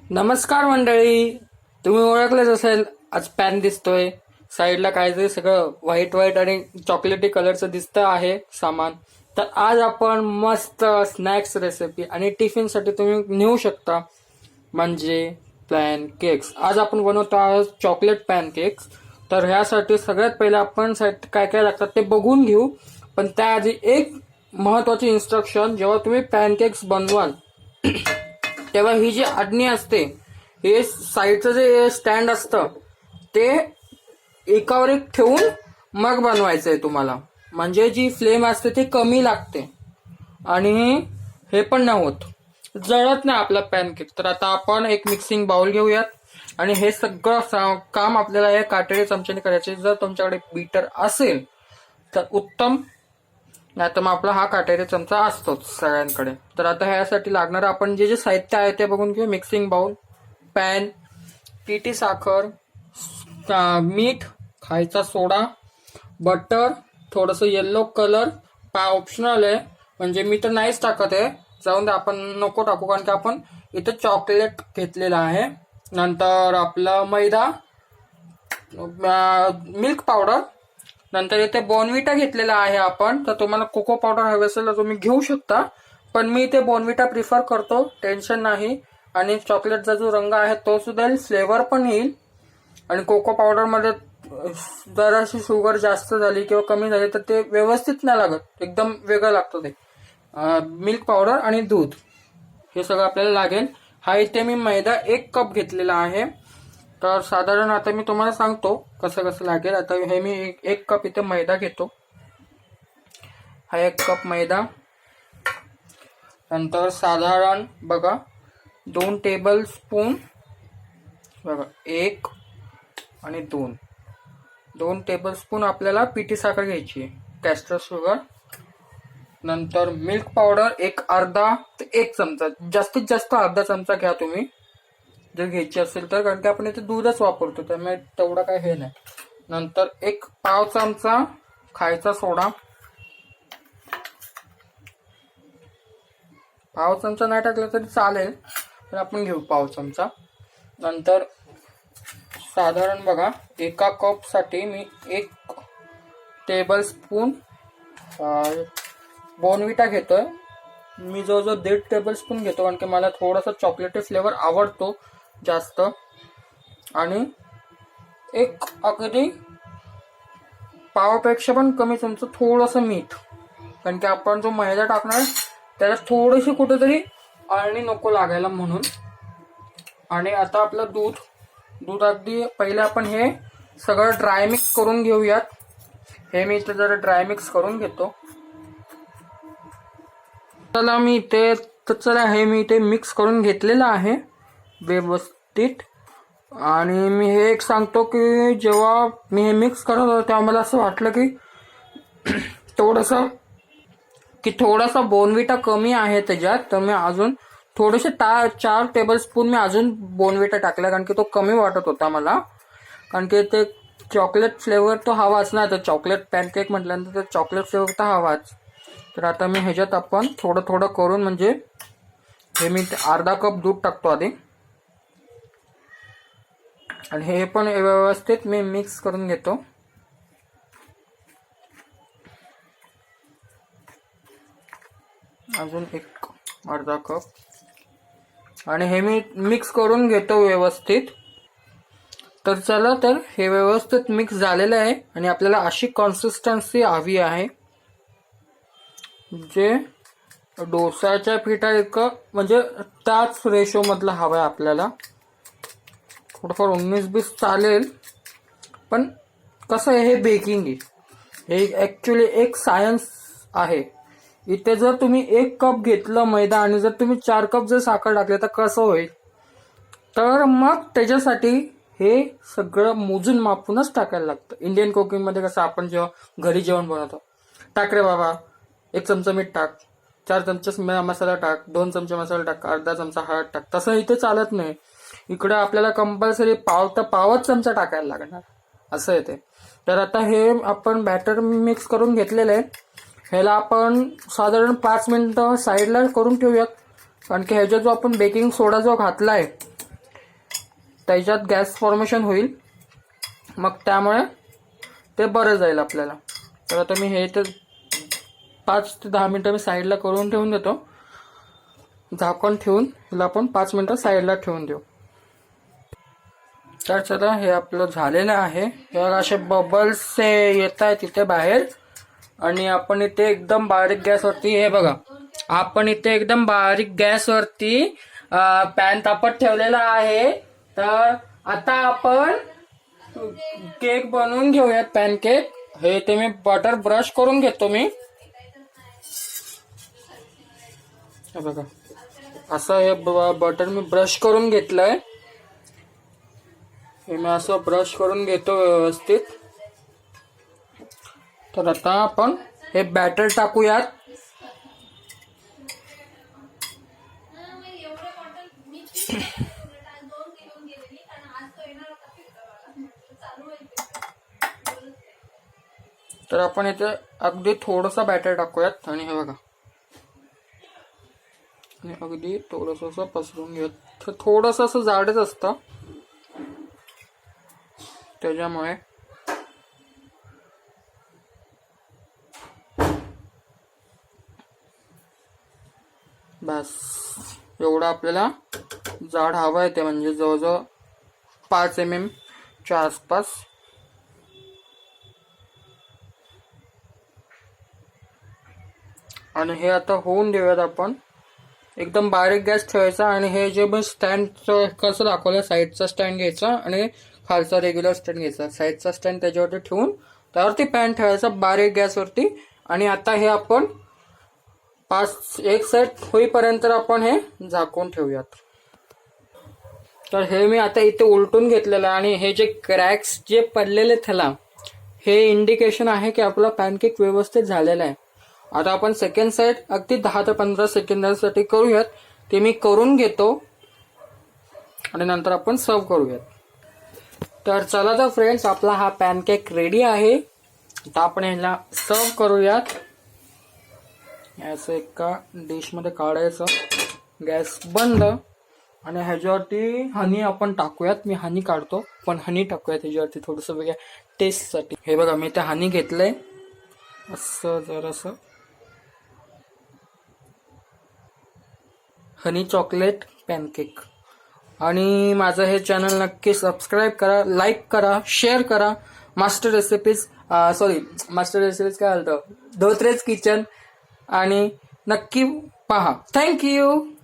नमस्कार मंडळी. तुम्ही ओळखलेच असेल, आज पॅन दिसतोय साईडला काहीतरी सगळं व्हाईट व्हाईट आणि चॉकलेटी कलरचं दिसतं आहे सामान. तर आज आपण मस्त स्नॅक्स रेसिपी आणि टिफिनसाठी तुम्ही नेऊ शकता म्हणजे पॅन केक्स. आज आपण बनवतो आहोत चॉकलेट पॅन केक्स. तर ह्यासाठी सगळ्यात पहिले आपण काय काय लागतात ते बघून घेऊ. पण त्याआधी एक महत्वाची इन्स्ट्रक्शन, जेव्हा तुम्ही पॅनकेक्स बनवाल तेव्हा ही जी आडणी असते, हे साईडचं जे स्टँड असतं ते एकावर एक ठेवून मग बनवायचंय तुम्हाला. म्हणजे जी फ्लेम असते ती कमी लागते आणि हे पण नाही होत, जळत नाही आपला पॅनकेक. तर आता आपण एक मिक्सिंग बाउल घेऊयात आणि हे सगळं काम आपल्याला या काटेरी चमच्याने करायचे. जर तुमच्याकडे बीटर असेल तर उत्तम, नाही तर मग आपला हा काटेरी चमचा असतोच सगळ्यांकडे. तर आता ह्यासाठी लागणार आपण जे जे साहित्य आहे ते बघून घेऊ. मिक्सिंग बाउल, पॅन, पिठी साखर, मीठ, खायचा सोडा, बटर, थोडस येल्लो कलर ऑप्शनल आहे, म्हणजे मी तर नाहीच टाकत आहे, जाऊन दे, आपण नको टाकू कारण की आपण इथं चॉकलेट घेतलेलं आहे. नंतर आपला मैदा, मिल्क पावडर, नंतर इथे बॉर्नविटा घेतलेला आहे आपण. तर तुम्हाला कोको पावडर हवे असेल तर तुम्ही घेऊ शकता, पण मी इथे बॉर्नविटा प्रिफर करतो, टेन्शन नाही. आणि चॉकलेटचा जो रंग आहे तो सुद्धा येईल, फ्लेवर पण येईल. आणि कोको पावडर मध्ये जराशी शुगर जास्त झाली किंवा कमी झाली तर ते व्यवस्थित नाही लागत, एकदम वेगळं लागतं ते. मिल्क पावडर आणि दूध हे सगळं आपल्याला लागेल. हा इथे मी मैदा 1 कप घेतलेला आहे. तर साधारण आता मी तुम्हाला सांगतो कसं कसं लागेल. आता हे मी 1 कप इथे मैदा घेतो. हा 1 कप मैदा. नंतर साधारण बघा 2 टेबल स्पून, बघा 1 आणि 2 टेबल स्पून आपल्याला पिठी साखर घ्यायची आहे, कॅस्टर शुगर. नंतर मिल्क पावडर एक अर्धा ते 1 चमचा, जास्तीत जास्त अर्धा चमचा घ्या तुम्ही जर घ्यायची असेल तर, कारण की आपण इथे दूधच वापरतो त्यामुळे तेवढा काय हे नाही. नंतर 1 पाव चमचा खायचा सोडा, पाव चमचा नाही टाकला तरी चालेल पण आपण घेऊ पाव चमचा. नंतर साधारण बघा 1 कप साठी मी 1 टेबल स्पून बॉर्नविटा घेतोय. मी जवळजवळ 1.5 टेबल स्पून घेतो कारण की मला थोडासा चॉकलेटी फ्लेवर आवडतो जास्त. आणि एक अगदी पावापेक्षा पण कमी चमचा थोडंसं मीठ, कारण की आपण जो मैदा टाकणार त्याला थोडीशी कुठेतरी अळणी नको लागायला म्हणून. आणि आता आपलं दूध अगदी पहिले आपण हे सगळं ड्राय मिक्स करून घेऊयात. हे मी इथे जरा ड्राय मिक्स करून घेतो. चला मी इथे मिक्स करून घेतलेलं आहे व्यवस्थित. आणि मी हे एक सांगतो की जेव्हा मी हे मिक्स करत होतो तेव्हा मला असं वाटलं की थोडासा बॉर्नविटा कमी आहे त्याच्यात, तर मी अजून थोडेसे 4 टेबल स्पून मी अजून बॉर्नविटा टाकला, कारण की तो कमी वाटत होता मला. कारण की ते चॉकलेट फ्लेवर तो हवाच ना, तर चॉकलेट पॅनकेक म्हटल्यानंतर चॉकलेट फ्लेवर तर हवाच. तर आता मी ह्याच्यात आपण थोडं थोडं करून, म्हणजे हे मी अर्धा कप दूध टाकतो आधी आणि हे पण व्यवस्थित मी मिक्स करून घेतो. अजून अर्धा कप आणि हे मी मिक्स करून घेतो व्यवस्थित. तर चला, तर हे व्यवस्थित मिक्स झालेलं आहे आणि आपल्याला अशी कन्सिस्टन्सी हवी आहे जे डोसाच्या पिठा इतकं, म्हणजे त्याच रेशो मधला हवा आहे आपल्याला. थोडंफार 19-20 चालेल, पण कसं आहे हे बेकिंग आहे, हे ऍक्च्युली एक सायन्स आहे. इथे जर तुम्ही 1 कप घेतलं मैदा आणि जर तुम्ही 4 कप जर साखर टाकले तर कसं होईल. तर मग त्याच्यासाठी हे सगळं मोजून मापूनच टाकायला लागतं. इंडियन कुकिंग मध्ये कसं आपण जेव्हा घरी जेवण बनवतो, टाक रे बाबा 1 चमचा मीठ टाक, 4 चमचे मसाला टाक, 2 चमचे मसाला टाक, अर्धा चमचा हळद टाक, तसं इथे चालत नाही. इकडे आपल्याला कंपल्सरी पावच चमचा टाकायला लागणार, असं येते. तर आता हे आपण बॅटर मिक्स करून घेतलेलं आहे. ह्याला आपण साधारण 5 मिनिटं साईडला करून ठेवूयात, कारण की ह्याचा जो आपण बेकिंग सोडा जो घातलाय त्याच्यात गॅस फॉर्मेशन होईल, मग त्यामुळे ते बरं जाईल आपल्याला. तर आता मी हे तर 5 ते 10 मिनटं मी साईडला करून ठेवून देतो. झाकण ठेवून हिला आपण 5 मिनटं साईडला ठेवून देऊ. तर चला, हे आपलं झालेलं आहे. तर असे बबल्स येत आहेत तिथे बाहेर. आणि आपण इथे एकदम बारीक गॅसवरती, हे बघा, आपण इथे एकदम बारीक गॅसवरती पॅन तापत ठेवलेला आहे. तर आता आपण केक बनवून घेऊयात, पॅनकेक. हे ते मी बटर ब्रश करून घेतो मी. बघा, असं हे बटर मी ब्रश करून घेतलंय. हे मी असं ब्रश करून घेतो व्यवस्थित. तर आता आपण हे बॅटर टाकूयात. तर आपण इथे अगदी थोडंसं बॅटर टाकूयात. आणि हे बघा, आणि अगदी थोडंसं पसरून घेऊयात. थोडंसं असं जाडच असतं, त्याच्यामुळे बस एवढं आपल्याला जाड हवं आहे. ते म्हणजे जवळजवळ 5 mm च्या आसपास. आणि हे आता होऊन देऊयात आपण. एकदम बारीक गॅस ठेवायचा. आणि हे जे पण स्टँड कसं दाखवलं, साईडचा स्टँड घ्यायचा आणि खालचा रेग्युलर स्टँड घ्यायचा. साईडचा स्टँड त्याच्यावरती ठेवून त्यावरती पॅन ठेवायचा बारीक गॅसवरती. आणि आता हे आपण 1 सेट होईपर्यंत आपण हे झाकून ठेवूयात. तर हे मी आता इथे उलटून घेतलेलं आहे. आणि हे जे क्रॅक्स जे पडलेले त्याला, हे इंडिकेशन आहे की आपला पॅनकेक व्यवस्थित झालेला आहे. आता आपण सेकंड साइड अगदी 10 ते 15 सेकंदासाठी करूयात. ते मी करून घेतो आणि नंतर आपण सर्व करूयात. तर चला तर फ्रेंड्स, आपला हा पॅनकेक रेडी आहे. आता आपण ह्याला सर्व करूयात. असं एका डिशमध्ये काढायचं, गॅस बंद. आणि ह्याच्यावरती हनी आपण टाकूयात. मी हनी काढतो, पण हनी टाकूयात ह्याच्यावरती थोडंसं वेगळ्या टेस्टसाठी. हे बघा, मी ते हनी घेतलंय असं जरासं. हनी चॉकलेट पॅनकेक. आणि माझं हे चॅनल नक्की सबस्क्राईब करा, लाईक करा, शेअर करा. मास्टर रेसिपीज काय आलं, धोत्रेज किचन. आणि नक्की पहा. थँक्यू.